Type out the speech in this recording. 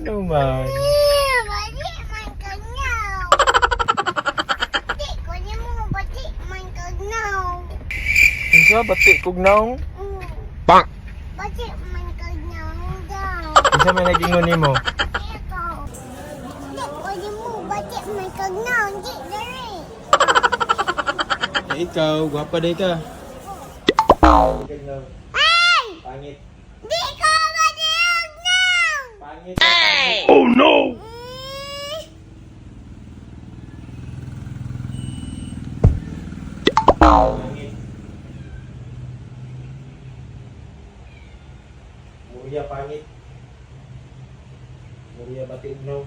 Ano man? Balik man kagnaw. Di ko ni mo balik man kagnaw. Unsa bati kugnaw? Pak. Balik man kagnaw daw. Unsa may nagingon nimo? Ito. Di ko ni mo balik man kagnaw. Di diri. Ikaw, gwapa day ka. Ay! Pangit. Di ko balik kagnaw. Pangit. Oh no! Pangit. Muria pangit. Muria bati ugnaw.